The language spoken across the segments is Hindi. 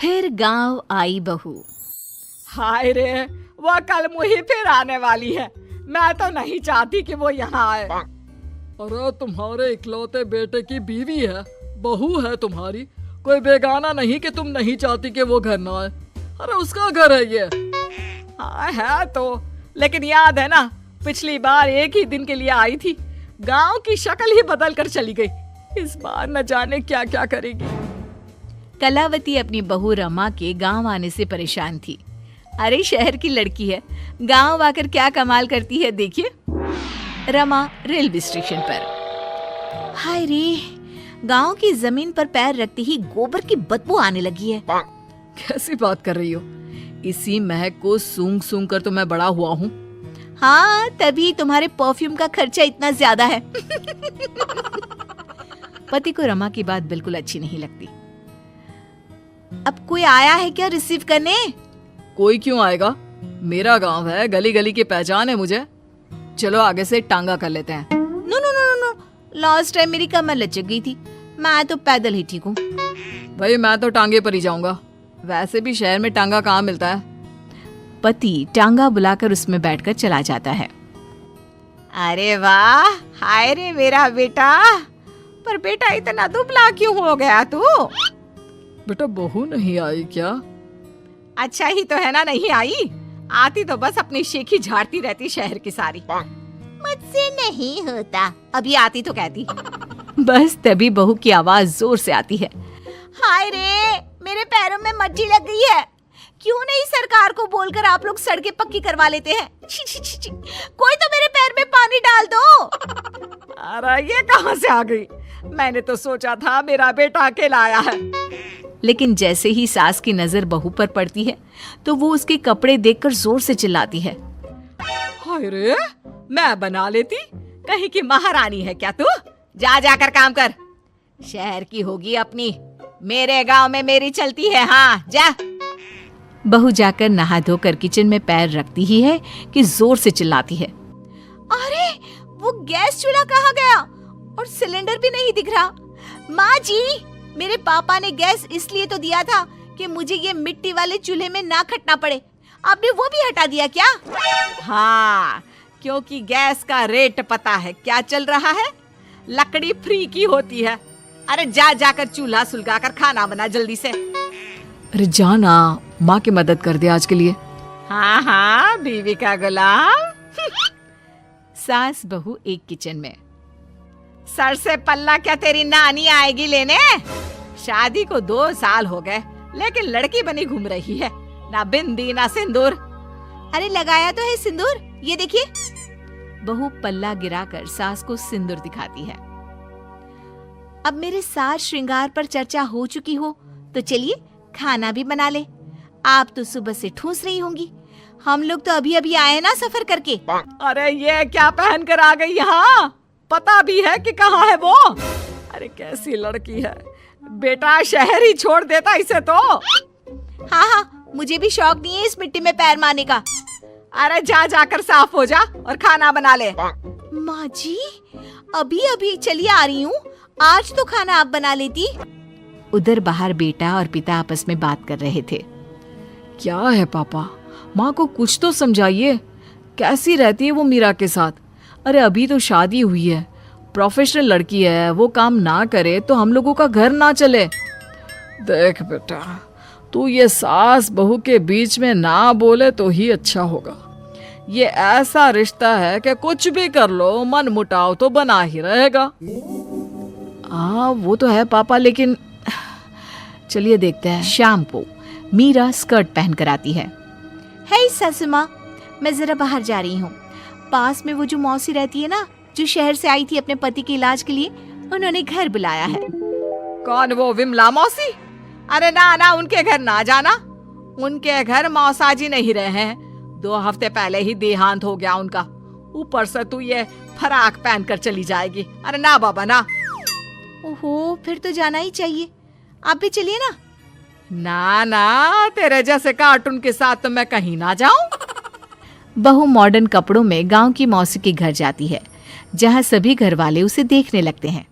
फिर गांव आई बहू। हाय रे, वो कल मुही फिर आने वाली है। मैं तो नहीं चाहती कि वो यहाँ आए। अरे तुम्हारे इकलौते बेटे की बीवी है, बहू है तुम्हारी, कोई बेगाना नहीं कि तुम नहीं चाहती कि वो घर ना आए। अरे उसका घर है ये। हाँ है तो, लेकिन याद है ना पिछली बार एक ही दिन के लिए आई थी, गांव की शक्ल ही बदल कर चली गई। इस बार न जाने क्या क्या करेगी। कलावती अपनी बहू रमा के गांव आने से परेशान थी। अरे शहर की लड़की है, गांव आकर क्या कमाल करती है देखिए। रमा रेलवे स्टेशन पर। हाय रे, गांव की जमीन पर पैर रखते ही गोबर की बदबू आने लगी है। कैसी बात कर रही हो? इसी महक को सूंघ सूंघ कर तो मैं बड़ा हुआ हूँ। हाँ, तभी तुम्हारे परफ्यूम का खर्चा इतना ज्यादा है। पति को रमा की बात बिल्कुल अच्छी नहीं लगती। अब कोई आया है क्या रिसीव करने? कोई क्यों आएगा, मेरा गांव है, गली गली की पहचान है मुझे। चलो आगे से टांगा कर लेते हैं। No no no no, last time मेरी कमर लचक गई थी, मैं तो पैदल ही ठीक हूँ। भाई मैं तो टांगे पर ही जाऊंगा, वैसे भी शहर में टांगा कहाँ मिलता है। पति टांगा बुलाकर उसमें बैठकर चला जाता है। अरे वाह, हाय रे मेरा बेटा। पर बेटा इतना दुबला क्यों हो गया तू? बेटा बहू नहीं आई क्या? अच्छा ही तो है ना नहीं आई, आती तो बस अपनी शेखी झाड़ती रहती शहर की सारी। मुझसे नहीं होता, अभी आती तो कहती। बस तभी बहू की आवाज जोर से आती है। हाय रे, मेरे पैरों में मज्जी लग गई है। क्यों नहीं सरकार को बोलकर आप लोग सड़कें पक्की करवा लेते हैं? छी छी छी छी। कोई तो मेरे पैर में पानी डाल दो। अरे ये कहां से आ गई? मैंने तो सोचा था मेरा बेटा अकेला आया है। लेकिन जैसे ही सास की नजर बहू पर पड़ती है तो वो उसके कपड़े देखकर जोर से चिल्लाती है। हाय रे, मैं बना लेती, कहीं की महारानी है क्या तू? जा जाकर काम कर, शहर की होगी अपनी, मेरे गांव में मेरी चलती है। हाँ जा। बहू जाकर नहा धोकर किचन में पैर रखती ही है कि जोर से चिल्लाती है। अरे वो गैस चूल्हा कहाँ गया और सिलेंडर भी नहीं दिख रहा। माँ जी, मेरे पापा ने गैस इसलिए तो दिया था कि मुझे ये मिट्टी वाले चूल्हे में ना खटना पड़े, आपने वो भी हटा दिया क्या? हाँ, क्योंकि गैस का रेट पता है क्या चल रहा है, लकड़ी फ्री की होती है। अरे जा जाकर चूल्हा सुलगाकर खाना बना जल्दी से। अरे जाना, माँ की मदद कर दे आज के लिए। हाँ हाँ, बीवी का गुलाम। सास बहू एक किचन में। सर से पल्ला क्या तेरी नानी आएगी लेने? शादी को 2 साल हो गए, लेकिन लड़की बनी घूम रही है, ना बिंदी ना सिंदूर। अरे लगाया तो है सिंदूर, ये देखिए। बहू पल्ला गिराकर सास को सिंदूर दिखाती है। अब मेरे साज श्रृंगार पर चर्चा हो चुकी हो तो चलिए खाना भी बना ले। आप तो सुबह से ठूस रही होंगी, हम लोग तो अभी अभी आए ना सफर करके। अरे ये क्या पहन कर आ गई यहाँ? पता भी है कि कहाँ है वो? अरे कैसी लड़की है, बेटा शहर ही छोड़ देता इसे तो। हाँ हाँ, मुझे भी शौक नहीं है इस मिट्टी में पैर मारने का। अरे जा जाकर साफ हो जा और खाना बना ले। माँ जी, अभी अभी चलिए आ रही हूँ, आज तो खाना आप बना लेती। उधर बाहर बेटा और पिता आपस में बात कर रहे थे। क्या है पापा, माँ को कुछ तो समझाइए, कैसी रहती है वो मीरा के साथ? अरे अभी तो शादी हुई है, प्रोफेशनल लड़की है, वो काम ना करे तो हम लोगों का घर ना चले। देख बेटा, तू ये सास बहू के बीच में ना बोले तो ही अच्छा होगा। ये ऐसा रिश्ता है कि कुछ भी कर लो मन मुटाव तो बना ही रहेगा। वो तो है पापा, लेकिन चलिए देखते हैं। शाम को मीरा स्कर्ट पहन कर आती है। हे सासू माँ, मैं जरा बाहर जा रही हूँ। पास में वो जो मौसी रहती है ना, जो शहर से आई थी अपने पति के इलाज के लिए, उन्होंने घर बुलाया है। कौन, वो विमला मौसी? अरे ना ना, उनके घर ना जाना, उनके घर मौसाजी नहीं रहे हैं, 2 हफ्ते पहले ही देहांत हो गया उनका। ऊपर से तू ये फराक पहन कर चली जाएगी। अरे ना बाबा ना। ओहो, फिर तो जाना ही चाहिए, आप भी चलिए ना। ना ना, तेरे जैसे कार्टून के साथ तो मैं कहीं ना जाऊं। बहू मॉडर्न कपड़ों में गांव की मौसी के घर जाती है, जहां सभी घर वाले उसे देखने लगते हैं।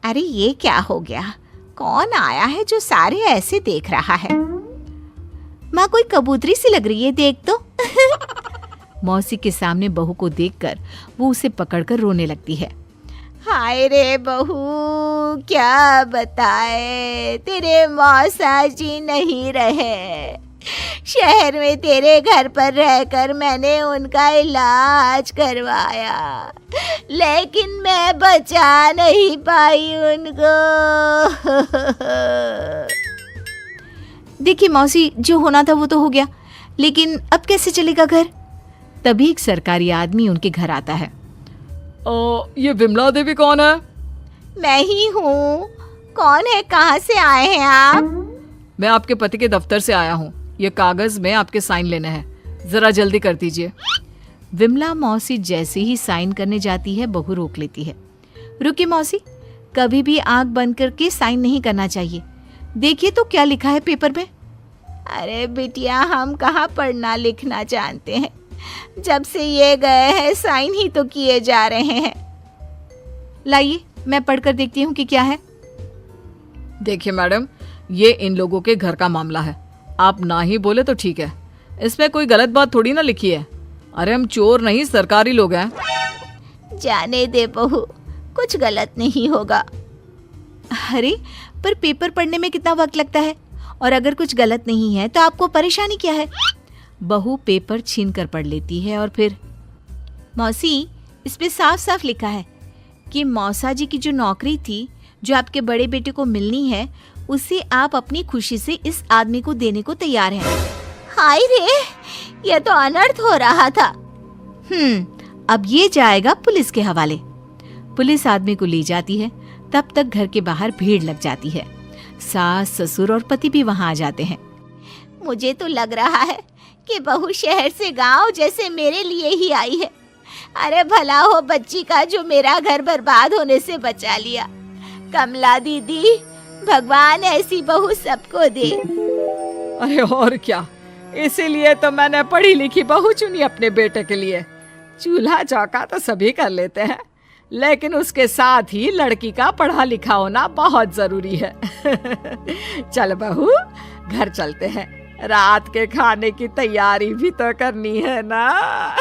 अरे ये क्या हो गया, कौन आया है जो सारे ऐसे देख रहा है? माँ, कोई कबूतरी सी लग रही है, देख तो। मौसी के सामने बहू को देखकर वो उसे पकड़कर रोने लगती है। हाय रे बहू, क्या बताए, तेरे मौसा जी नहीं रहे। शहर में तेरे घर पर रहकर मैंने उनका इलाज करवाया, लेकिन मैं बचा नहीं पाई उनको। देखिए मौसी, जो होना था वो तो हो गया, लेकिन अब कैसे चलेगा घर? तभी एक सरकारी आदमी उनके घर आता है। ये विमला देवी कौन है? मैं ही हूँ। कौन है, कहाँ से आए हैं आप? मैं आपके पति के दफ्तर से आया हूँ। ये कागज में आपके साइन लेने हैं, जरा जल्दी कर दीजिए। विमला मौसी जैसे ही साइन करने जाती है, बहू रोक लेती है। रुकिए मौसी, कभी भी आंख बंद करके साइन नहीं करना चाहिए। देखिए तो क्या लिखा है पेपर में। अरे बिटिया, हम कहाँ पढ़ना लिखना जानते हैं। जब से ये गए हैं साइन ही तो किए जा रहे हैं। लाइए, मैं पढ़कर देखती हूँ कि क्या है। देखिए मैडम, ये इन लोगों के घर का मामला है। आप ना ही बोले तो ठीक है, इसमें कोई गलत बात थोड़ी ना लिखी है। अरे हम चोर नहीं, सरकारी लोग हैं। जाने दे बहू, कुछ गलत नहीं होगा। अरे पर पेपर पढ़ने में कितना वक्त लगता है, और अगर कुछ गलत नहीं है तो आपको परेशानी क्या है? बहू पेपर छीन कर पढ़ लेती है और फिर, मौसी, इस पे साफ साफ लिखा है कि मौसा जी की जो नौकरी थी, जो आपके बड़े बेटे को मिलनी है, उसे आप अपनी खुशी से इस आदमी को देने को तैयार हैं। हाय रे, ये तो अनर्थ हो रहा था। अब ये जाएगा पुलिस के हवाले। पुलिस आदमी को ले जाती है। तब तक घर के बाहर भीड़ लग जाती है। सास, ससुर और पति भी वहां आ जाते हैं। मुझे तो लग रहा है कि बहू शहर से गांव जैसे मेरे लिए ही आई है। अरे भला हो बच्ची का जो मेरा घर बर्बाद होने से बचा लिया। कमला दीदी, भगवान ऐसी बहू सबको दे। अरे और क्या, इसीलिए तो मैंने पढ़ी लिखी बहू चुनी अपने बेटे के लिए। चूल्हा चौका तो सभी कर लेते हैं, लेकिन उसके साथ ही लड़की का पढ़ा लिखा होना बहुत जरूरी है। चल बहू, घर चलते हैं, रात के खाने की तैयारी भी तो करनी है ना।